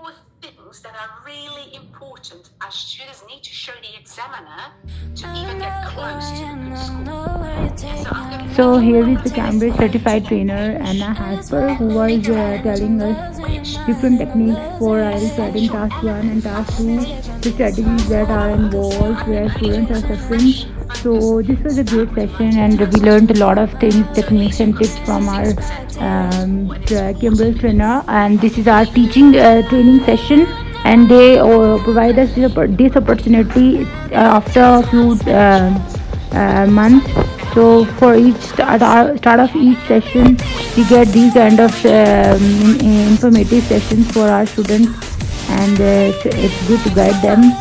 4 things that are really important as students need to show the examiner to even get close to a good score. Yeah, so I'm going to So here is the Cambridge certified trainer Anna Hasper, who was telling us different techniques for IELTS writing task 1 and task 2, the strategies that are involved where students are suffering. So this was a great session and we learned a lot of things, techniques and tips from our Cambridge trainer, and this is our teaching training session, and they provide us this opportunity after a few months. So for each start of each session, we get these kind of informative sessions for our students, and it's good to guide them.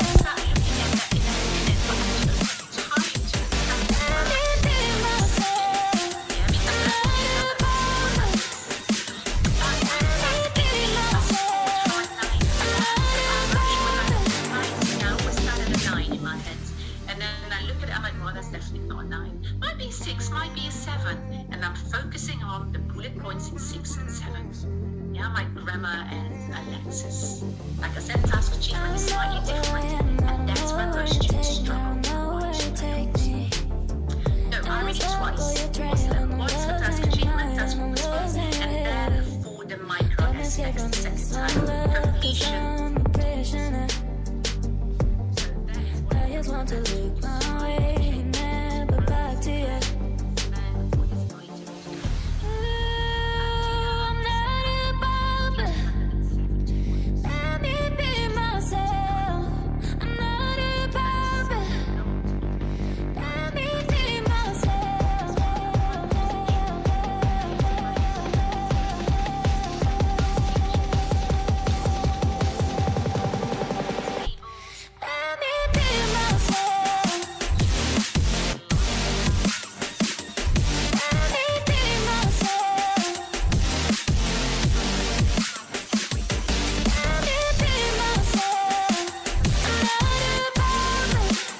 Might be 6, might be a 7, and I'm focusing on the bullet points in 6 and 7. Yeah, my grammar and Alexis. Like I said, task achievement is slightly different, and that's where most students struggle. No, I read it twice. Once for task achievement, task one was first, and then for the micro aspects the second time. Completion. I just want to look my way, never back to you. I'm not above it. Let me be myself. I'm not above it. Let me be myself. Let me be myself. Let me be myself. Let me be myself. I'm not above it. Let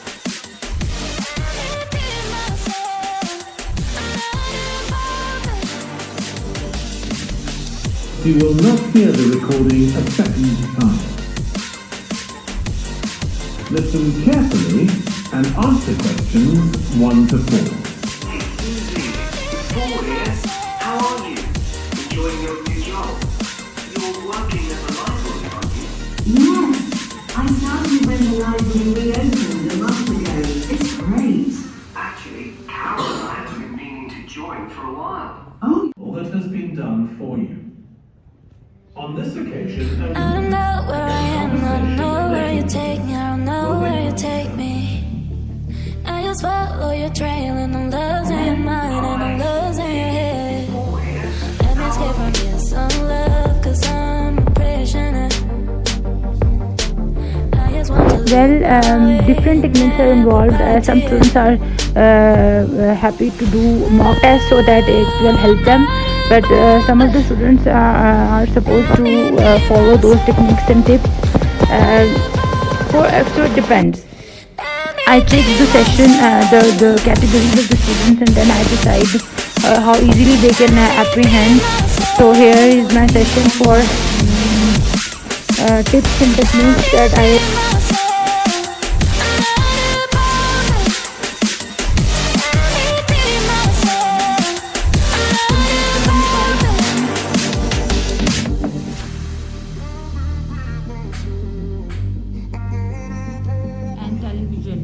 me be myself. I'm not above it. You will not hear the recording a second time. Listen carefully and answer questions 1 to 4. Hey Susie, it's Paul here. How are you? Enjoying your new job? You're working at the library, aren't you? Yes, I started when the library reopened a month ago. It's great. Actually, Carol and I have been meaning to join for a while. Oh, All that has been done for you. On this occasion, I don't know where I am, I don't know where you take me, I don't know where you take me. I just follow your trail and I'm losing your mind and I'm losing your head. Paul here. Let me escape from this some love, cause I'm a prisoner. I just want to Well, different techniques are involved. Some students are happy to do mock tests so that it will help them, but some of the students are supposed to follow those techniques and tips. So it depends. I check the session, the categories of the students, and then I decide how easily they can apprehend. So here is my session for tips and techniques that I and television.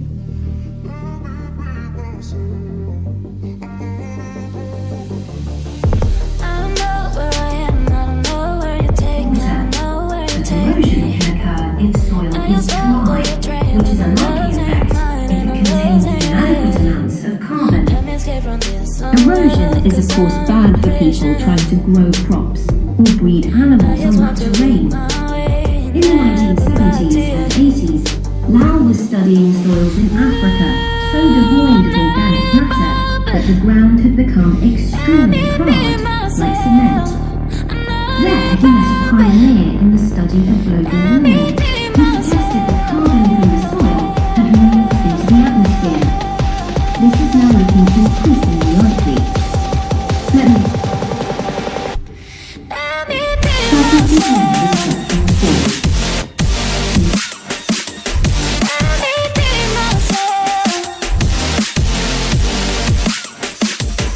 I don't know where I am, I don't know where you take me, I don't know where you take erosion me. can occur if soil I is just follow dry, your trail which is a and I'm lucky losing effect mine if and it I'm contains losing inadequate it. amounts of carbon. Let me escape from this some Erosion love, is of cause course I'm bad a for people prisoner. trying to grow crops or breed I animals just on want that to terrain. look my way, In the never back to 1970s you. and 80s, Lau was studying soils in Africa so devoid of organic matter that the ground had become extremely hard, like cement. There he met a pioneer in the study of global warming, who suggested that carbon from the soil had moved into the atmosphere. This is now looking increasingly